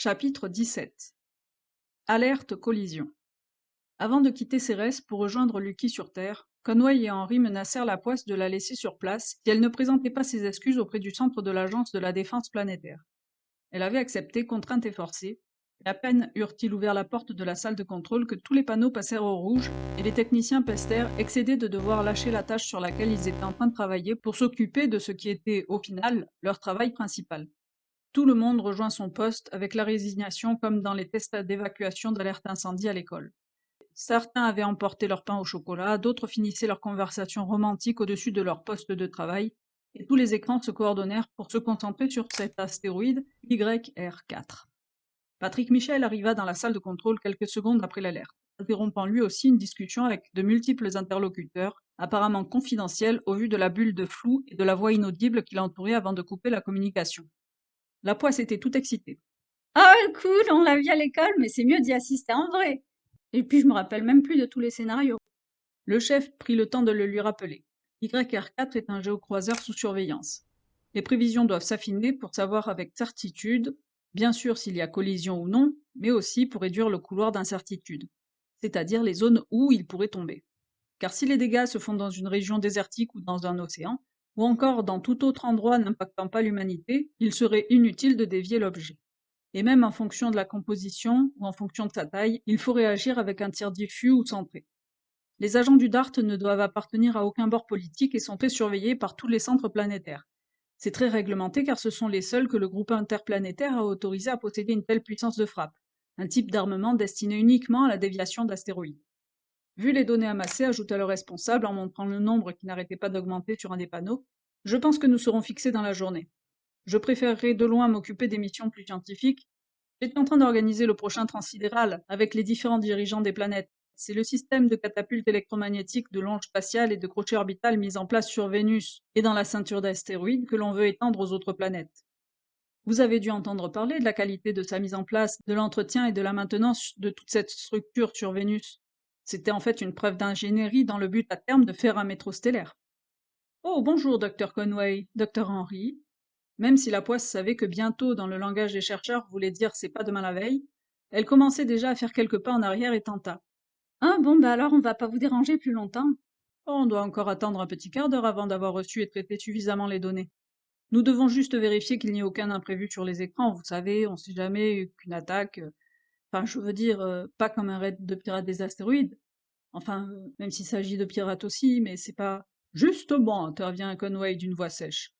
Chapitre 17. Alerte collision. Avant de quitter Cérès pour rejoindre Lucky sur Terre, Conway et Henry menacèrent la poisse de la laisser sur place si elle ne présentait pas ses excuses auprès du centre de l'Agence de la Défense planétaire. Elle avait accepté, contrainte et forcée, et à peine eurent-ils ouvert la porte de la salle de contrôle que tous les panneaux passèrent au rouge et les techniciens pestèrent, excédés de devoir lâcher la tâche sur laquelle ils étaient en train de travailler pour s'occuper de ce qui était, au final, leur travail principal. Tout le monde rejoint son poste avec la résignation comme dans les tests d'évacuation d'alerte incendie à l'école. Certains avaient emporté leur pain au chocolat, d'autres finissaient leur conversation romantique au-dessus de leur poste de travail, et tous les écrans se coordonnèrent pour se concentrer sur cet astéroïde YR4. Patrick Michel arriva dans la salle de contrôle quelques secondes après l'alerte, interrompant lui aussi une discussion avec de multiples interlocuteurs, apparemment confidentiels au vu de la bulle de flou et de la voix inaudible qui l'entourait avant de couper la communication. La poisse était toute excitée. Ah, cool, on l'a vu à l'école, mais c'est mieux d'y assister en vrai. Et puis, je me rappelle même plus de tous les scénarios. Le chef prit le temps de le lui rappeler. YR4 est un géocroiseur sous surveillance. Les prévisions doivent s'affiner pour savoir avec certitude, bien sûr s'il y a collision ou non, mais aussi pour réduire le couloir d'incertitude, c'est-à-dire les zones où il pourrait tomber. Car si les dégâts se font dans une région désertique ou dans un océan, ou encore dans tout autre endroit n'impactant pas l'humanité, il serait inutile de dévier l'objet. Et même en fonction de la composition ou en fonction de sa taille, il faut réagir avec un tir diffus ou centré. Les agents du DART ne doivent appartenir à aucun bord politique et sont très surveillés par tous les centres planétaires. C'est très réglementé car ce sont les seuls que le groupe interplanétaire a autorisé à posséder une telle puissance de frappe, un type d'armement destiné uniquement à la déviation d'astéroïdes. Vu les données amassées, ajouta le responsable en montrant le nombre qui n'arrêtait pas d'augmenter sur un des panneaux, je pense que nous serons fixés dans la journée. Je préférerais de loin m'occuper des missions plus scientifiques. J'étais en train d'organiser le prochain transsidéral avec les différents dirigeants des planètes. C'est le système de catapulte électromagnétique de longe spatiale et de crochet orbital mis en place sur Vénus et dans la ceinture d'astéroïdes que l'on veut étendre aux autres planètes. Vous avez dû entendre parler de la qualité de sa mise en place, de l'entretien et de la maintenance de toute cette structure sur Vénus. C'était en fait une preuve d'ingénierie dans le but à terme de faire un métro stellaire. Oh, bonjour, docteur Conway, docteur Henry. Même si la poisse savait que bientôt, dans le langage des chercheurs, voulait dire c'est pas demain la veille, elle commençait déjà à faire quelques pas en arrière et tenta. Ah, bon, bah alors, on va pas vous déranger plus longtemps. Oh, on doit encore attendre un petit quart d'heure avant d'avoir reçu et traité suffisamment les données. Nous devons juste vérifier qu'il n'y ait aucun imprévu sur les écrans, vous savez, on sait jamais qu'une attaque. Enfin, je veux dire, pas comme un raid de pirates des astéroïdes. Enfin, même s'il s'agit de pirates aussi, mais c'est pas. Justement, intervient Conway d'une voix sèche.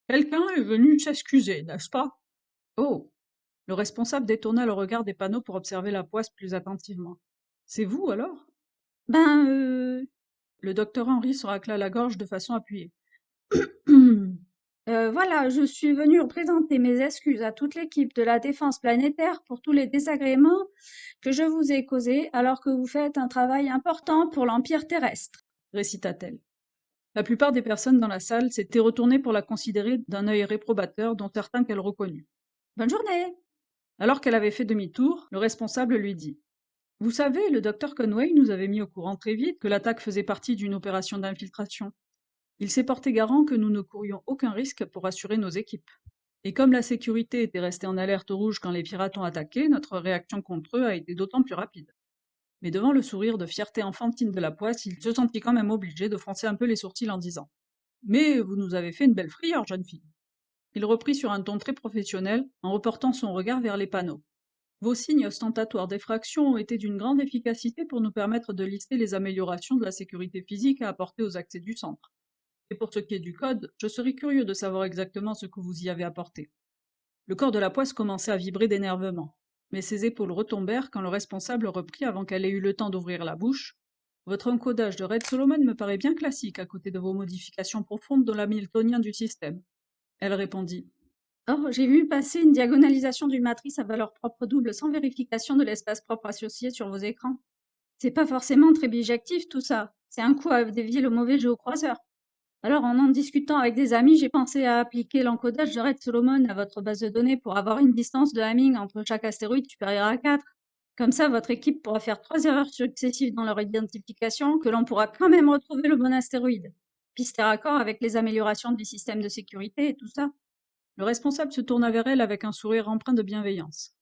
Quelqu'un est venu s'excuser, n'est-ce pas? Oh! Le responsable détourna le regard des panneaux pour observer la poisse plus attentivement. C'est vous, alors? Ben, Le docteur Henry se racla la gorge de façon appuyée. voilà, je suis venue présenter mes excuses à toute l'équipe de la défense planétaire pour tous les désagréments que je vous ai causés alors que vous faites un travail important pour l'Empire terrestre. Récita-t-elle. La plupart des personnes dans la salle s'étaient retournées pour la considérer d'un œil réprobateur, dont certains qu'elle reconnut. Bonne journée! Alors qu'elle avait fait demi-tour, le responsable lui dit. Vous savez, le docteur Conway nous avait mis au courant très vite que l'attaque faisait partie d'une opération d'infiltration. Il s'est porté garant que nous ne courions aucun risque pour assurer nos équipes. Et comme la sécurité était restée en alerte rouge quand les pirates ont attaqué, notre réaction contre eux a été d'autant plus rapide. Mais devant le sourire de fierté enfantine de la poisse, il se sentit quand même obligé de froncer un peu les sourcils en disant. Mais vous nous avez fait une belle frayeur, jeune fille. Il reprit sur un ton très professionnel, en reportant son regard vers les panneaux. Vos signes ostentatoires d'effraction ont été d'une grande efficacité pour nous permettre de lister les améliorations de la sécurité physique à apporter aux accès du centre. Et pour ce qui est du code, je serais curieux de savoir exactement ce que vous y avez apporté. Le corps de la poisse commençait à vibrer d'énervement, mais ses épaules retombèrent quand le responsable reprit avant qu'elle ait eu le temps d'ouvrir la bouche. Votre encodage de Red Solomon me paraît bien classique à côté de vos modifications profondes dans l'hamiltonien du système. Elle répondit. Oh, j'ai vu passer une diagonalisation d'une matrice à valeur propre double sans vérification de l'espace propre associé sur vos écrans. C'est pas forcément très bijectif tout ça. C'est un coup à dévier le mauvais géocroiseur. Alors, en discutant avec des amis, j'ai pensé à appliquer l'encodage de Red Solomon à votre base de données pour avoir une distance de Hamming entre chaque astéroïde supérieure à 4. Comme ça, votre équipe pourra faire 3 erreurs successives dans leur identification que l'on pourra quand même retrouver le bon astéroïde. Puis c'est raccord avec les améliorations du système de sécurité et tout ça. Le responsable se tourna vers elle avec un sourire empreint de bienveillance.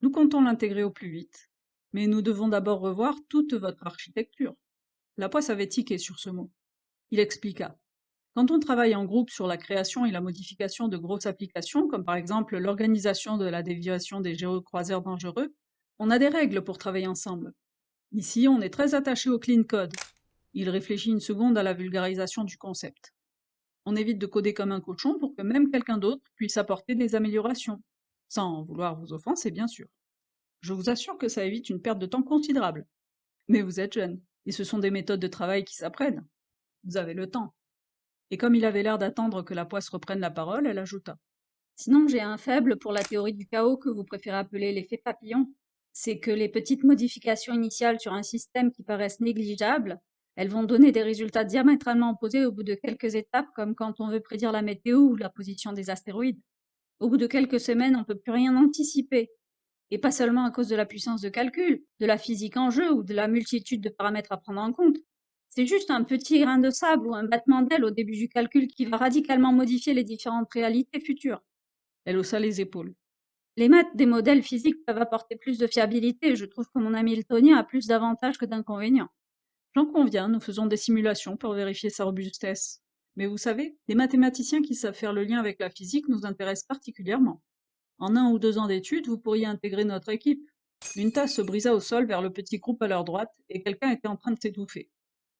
Nous comptons l'intégrer au plus vite. Mais nous devons d'abord revoir toute votre architecture. Lapoisse avait tiqué sur ce mot. Il expliqua. Quand on travaille en groupe sur la création et la modification de grosses applications, comme par exemple l'organisation de la déviation des géocroiseurs dangereux, on a des règles pour travailler ensemble. Ici, on est très attaché au clean code. Il réfléchit une seconde à la vulgarisation du concept. On évite de coder comme un cochon pour que même quelqu'un d'autre puisse apporter des améliorations. Sans vouloir vous offenser, bien sûr. Je vous assure que ça évite une perte de temps considérable. Mais vous êtes jeune, et ce sont des méthodes de travail qui s'apprennent. Vous avez le temps. Et comme il avait l'air d'attendre que la poisse reprenne la parole, elle ajouta. Sinon, j'ai un faible pour la théorie du chaos que vous préférez appeler l'effet papillon. C'est que les petites modifications initiales sur un système qui paraissent négligeables, elles vont donner des résultats diamétralement opposés au bout de quelques étapes, comme quand on veut prédire la météo ou la position des astéroïdes. Au bout de quelques semaines, on ne peut plus rien anticiper. Et pas seulement à cause de la puissance de calcul, de la physique en jeu ou de la multitude de paramètres à prendre en compte. C'est juste un petit grain de sable ou un battement d'aile au début du calcul qui va radicalement modifier les différentes réalités futures. Elle haussa les épaules. Les maths des modèles physiques peuvent apporter plus de fiabilité. Je trouve que mon ami Hamiltonien a plus d'avantages que d'inconvénients. J'en conviens, nous faisons des simulations pour vérifier sa robustesse. Mais vous savez, les mathématiciens qui savent faire le lien avec la physique nous intéressent particulièrement. En 1 ou 2 ans d'études, vous pourriez intégrer notre équipe. Une tasse se brisa au sol vers le petit groupe à leur droite, et quelqu'un était en train de s'étouffer.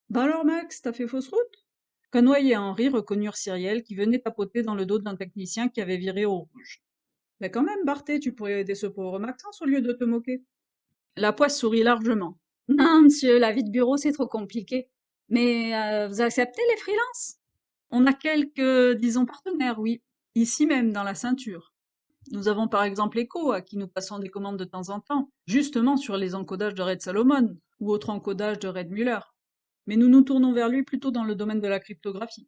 Bah alors Max, t'as fait fausse route? Conway et Henry reconnurent Cyrielle qui venait tapoter dans le dos d'un technicien qui avait viré au rouge. Mais quand même, Barthé, tu pourrais aider ce pauvre Maxence au lieu de te moquer. La poisse sourit largement. Non, monsieur, la vie de bureau, c'est trop compliqué. Mais vous acceptez les freelances? On a quelques, disons, partenaires, oui, ici même, dans la ceinture. Nous avons par exemple Echo, à qui nous passons des commandes de temps en temps, justement sur les encodages de Red Salomon, ou autres encodages de Red Muller. Mais nous nous tournons vers lui plutôt dans le domaine de la cryptographie.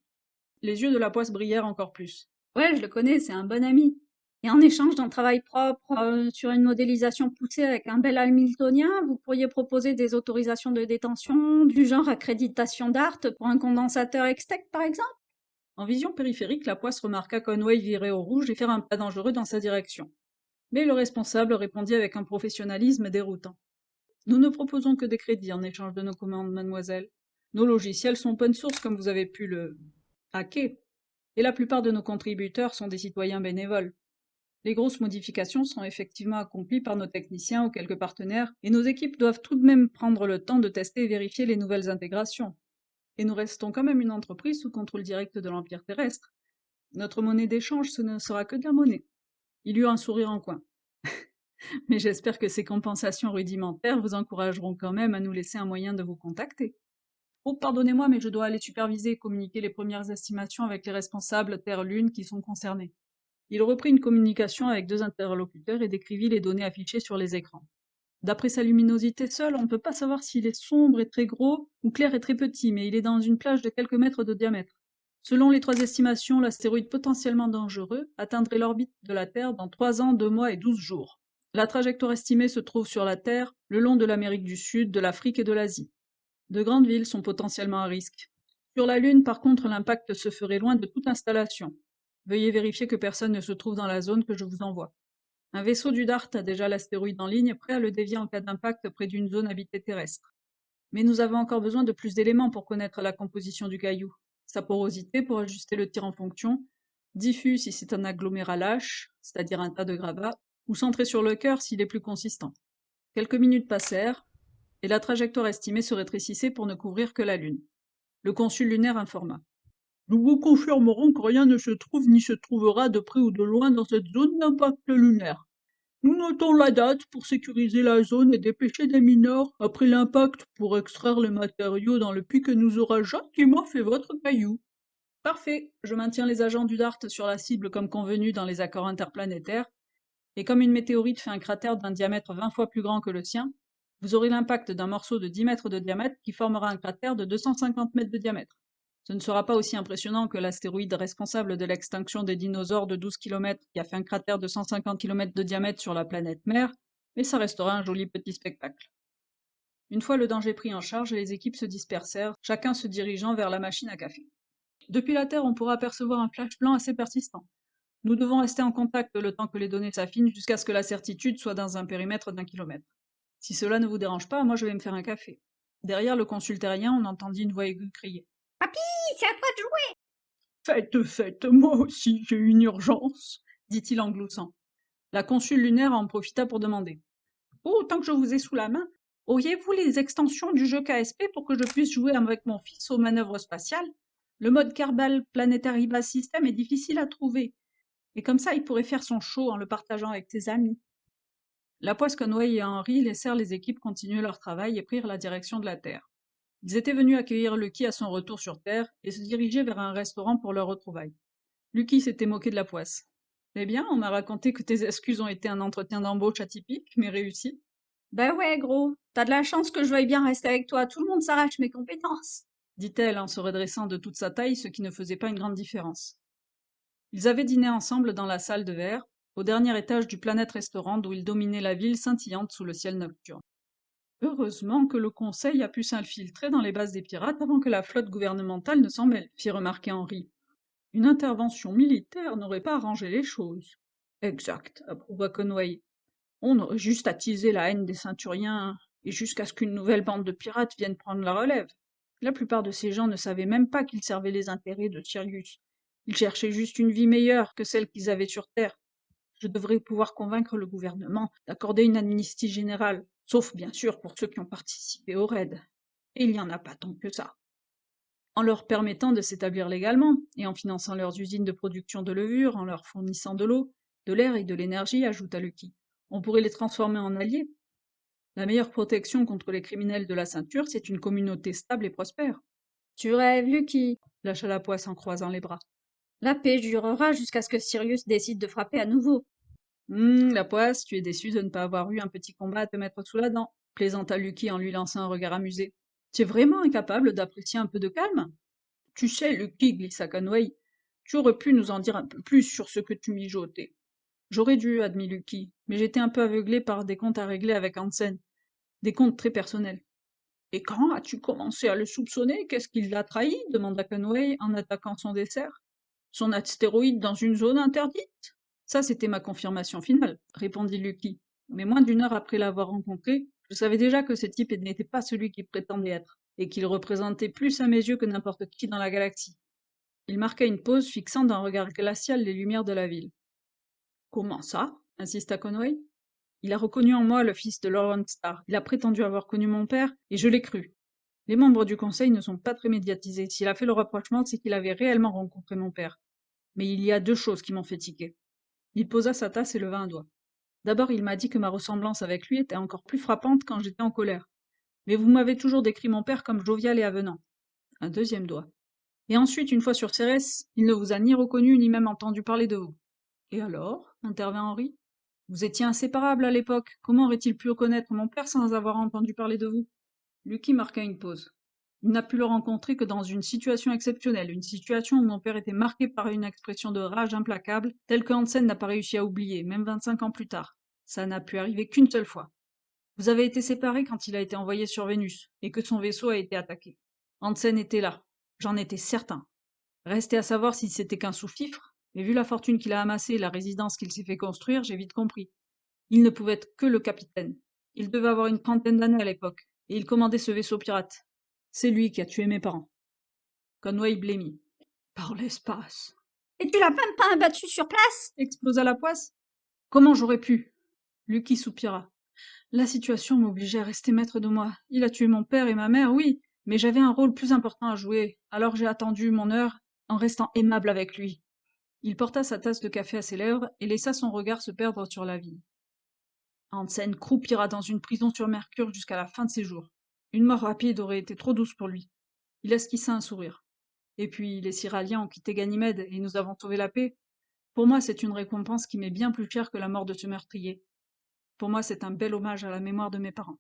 Les yeux de la poisse brillèrent encore plus. Ouais, je le connais, c'est un bon ami. Et en échange d'un travail propre sur une modélisation poussée avec un bel Hamiltonien, vous pourriez proposer des autorisations de détention du genre accréditation d'art pour un condensateur Extec, par exemple? En vision périphérique, la poisse remarqua Conway virer au rouge et faire un pas dangereux dans sa direction. Mais le responsable répondit avec un professionnalisme déroutant. Nous ne proposons que des crédits en échange de nos commandes, mademoiselle. Nos logiciels sont open source comme vous avez pu le hacker. Et la plupart de nos contributeurs sont des citoyens bénévoles. Les grosses modifications sont effectivement accomplies par nos techniciens ou quelques partenaires, et nos équipes doivent tout de même prendre le temps de tester et vérifier les nouvelles intégrations. Et nous restons quand même une entreprise sous contrôle direct de l'Empire terrestre. Notre monnaie d'échange, ce ne sera que de la monnaie. Il eut un sourire en coin. Mais j'espère que ces compensations rudimentaires vous encourageront quand même à nous laisser un moyen de vous contacter. Oh, pardonnez-moi, mais je dois aller superviser et communiquer les premières estimations avec les responsables Terre-Lune qui sont concernés. Il reprit une communication avec 2 interlocuteurs et décrivit les données affichées sur les écrans. D'après sa luminosité seule, on ne peut pas savoir s'il est sombre et très gros ou clair et très petit, mais il est dans une plage de quelques mètres de diamètre. Selon les 3 estimations, l'astéroïde potentiellement dangereux atteindrait l'orbite de la Terre dans 3 ans, 2 mois et 12 jours. La trajectoire estimée se trouve sur la Terre, le long de l'Amérique du Sud, de l'Afrique et de l'Asie. De grandes villes sont potentiellement à risque. Sur la Lune, par contre, l'impact se ferait loin de toute installation. Veuillez vérifier que personne ne se trouve dans la zone que je vous envoie. Un vaisseau du DART a déjà l'astéroïde en ligne, prêt à le dévier en cas d'impact près d'une zone habitée terrestre. Mais nous avons encore besoin de plus d'éléments pour connaître la composition du caillou, sa porosité pour ajuster le tir en fonction, diffus si c'est un agglomérat lâche, c'est-à-dire un tas de gravats, ou centré sur le cœur s'il est plus consistant. Quelques minutes passèrent, et la trajectoire estimée se rétrécissait pour ne couvrir que la Lune. Le consul lunaire informa. Nous vous confirmerons que rien ne se trouve ni se trouvera de près ou de loin dans cette zone d'impact lunaire. Nous notons la date pour sécuriser la zone et dépêcher des mineurs après l'impact pour extraire les matériaux dans le puits que nous aura gentiment fait votre caillou. Parfait, je maintiens les agents du DART sur la cible comme convenu dans les accords interplanétaires, et comme une météorite fait un cratère d'un diamètre 20 fois plus grand que le sien, vous aurez l'impact d'un morceau de 10 mètres de diamètre qui formera un cratère de 250 mètres de diamètre. Ce ne sera pas aussi impressionnant que l'astéroïde responsable de l'extinction des dinosaures de 12 km qui a fait un cratère de 150 km de diamètre sur la planète Mère, mais ça restera un joli petit spectacle. Une fois le danger pris en charge, les équipes se dispersèrent, chacun se dirigeant vers la machine à café. Depuis la Terre, on pourra apercevoir un flash blanc assez persistant. Nous devons rester en contact le temps que les données s'affinent jusqu'à ce que la certitude soit dans un périmètre d'1 kilomètre. Si cela ne vous dérange pas, moi je vais me faire un café. Derrière le consul terrien, on entendit une voix aiguë crier. Papy, c'est à toi de jouer! Faites, faites, moi aussi j'ai une urgence, dit-il en gloussant. La consul lunaire en profita pour demander. Oh, tant que je vous ai sous la main, auriez-vous les extensions du jeu KSP pour que je puisse jouer avec mon fils aux manœuvres spatiales? Le mode Kerbal Planetary Base System est difficile à trouver, et comme ça il pourrait faire son show en le partageant avec ses amis. Lapoisse, Conway et Henry laissèrent les équipes continuer leur travail et prirent la direction de la Terre. Ils étaient venus accueillir Lucky à son retour sur Terre et se diriger vers un restaurant pour leur retrouvaille. Lucky s'était moqué de Lapoisse. Eh bien, on m'a raconté que tes excuses ont été un entretien d'embauche atypique, mais réussi. Ben ouais, gros, t'as de la chance que je veuille bien rester avec toi, tout le monde s'arrache mes compétences. Dit-elle en se redressant de toute sa taille, ce qui ne faisait pas une grande différence. Ils avaient dîné ensemble dans la salle de verre, au dernier étage du Planète Restaurant d'où ils dominaient la ville scintillante sous le ciel nocturne. Heureusement que le Conseil a pu s'infiltrer dans les bases des pirates avant que la flotte gouvernementale ne s'en mêle, fit remarquer Henry. Une intervention militaire n'aurait pas arrangé les choses. Exact, approuva Conway. On aurait juste attisé la haine des ceinturiens, et jusqu'à ce qu'une nouvelle bande de pirates vienne prendre la relève. La plupart de ces gens ne savaient même pas qu'ils servaient les intérêts de Sirius. Ils cherchaient juste une vie meilleure que celle qu'ils avaient sur Terre. Je devrais pouvoir convaincre le gouvernement d'accorder une amnistie générale, sauf bien sûr pour ceux qui ont participé au raid. Et il n'y en a pas tant que ça. En leur permettant de s'établir légalement, et en finançant leurs usines de production de levure, en leur fournissant de l'eau, de l'air et de l'énergie, ajouta Lucky. On pourrait les transformer en alliés. La meilleure protection contre les criminels de la ceinture, c'est une communauté stable et prospère. Tu rêves, Lucky. Lâcha la poisse en croisant les bras. La paix durera jusqu'à ce que Sirius décide de frapper à nouveau. La poisse, tu es déçue de ne pas avoir eu un petit combat à te mettre sous la dent, plaisanta Lucky en lui lançant un regard amusé. Tu es vraiment incapable d'apprécier un peu de calme? Tu sais, Lucky, glissa Conway, tu aurais pu nous en dire un peu plus sur ce que tu mijotais. J'aurais dû, admit Lucky, mais j'étais un peu aveuglé par des comptes à régler avec Hansen, des comptes très personnels. Et quand as-tu commencé à le soupçonner? Qu'est-ce qui l'a trahi? Demanda Conway en attaquant son dessert. Son astéroïde dans une zone interdite? Ça, c'était ma confirmation finale, répondit Lucky. Mais moins d'une heure après l'avoir rencontré, je savais déjà que ce type n'était pas celui qu'il prétendait être, et qu'il représentait plus à mes yeux que n'importe qui dans la galaxie. Il marqua une pause, fixant d'un regard glacial les lumières de la ville. Comment ça? Insista Conway. Il a reconnu en moi le fils de Lawrence Starr. Il a prétendu avoir connu mon père, et je l'ai cru. Les membres du conseil ne sont pas très médiatisés. S'il a fait le rapprochement, c'est qu'il avait réellement rencontré mon père. Mais il y a deux choses qui m'ont fait tiquer. Il posa sa tasse et leva un doigt. D'abord, il m'a dit que ma ressemblance avec lui était encore plus frappante quand j'étais en colère. Mais vous m'avez toujours décrit mon père comme jovial et avenant. Un deuxième doigt. Et ensuite, une fois sur Cérès, il ne vous a ni reconnu ni même entendu parler de vous. Et alors? Intervint Henri. Vous étiez inséparables à l'époque. Comment aurait-il pu reconnaître mon père sans avoir entendu parler de vous? Lucky marqua une pause. Il n'a pu le rencontrer que dans une situation exceptionnelle, une situation où mon père était marqué par une expression de rage implacable, telle que Hansen n'a pas réussi à oublier, même 25 ans plus tard. Ça n'a pu arriver qu'une seule fois. Vous avez été séparés quand il a été envoyé sur Vénus, et que son vaisseau a été attaqué. Hansen était là. J'en étais certain. Restait à savoir si c'était qu'un sous-fifre, mais vu la fortune qu'il a amassée et la résidence qu'il s'est fait construire, j'ai vite compris. Il ne pouvait être que le capitaine. Il devait avoir une trentaine d'années à l'époque, et il commandait ce vaisseau pirate. C'est lui qui a tué mes parents. Conway blêmit. Par l'espace. Et tu l'as même pas abattu sur place? Explosa la poisse. Comment j'aurais pu? Lucky soupira. La situation m'obligeait à rester maître de moi. Il a tué mon père et ma mère, oui, mais j'avais un rôle plus important à jouer, alors j'ai attendu mon heure en restant aimable avec lui. Il porta sa tasse de café à ses lèvres et laissa son regard se perdre sur la ville. Hansen croupira dans une prison sur Mercure jusqu'à la fin de ses jours. Une mort rapide aurait été trop douce pour lui. Il esquissa un sourire. Et puis, les Cyraliens ont quitté Ganymède et nous avons sauvé la paix. Pour moi, c'est une récompense qui m'est bien plus chère que la mort de ce meurtrier. Pour moi, c'est un bel hommage à la mémoire de mes parents.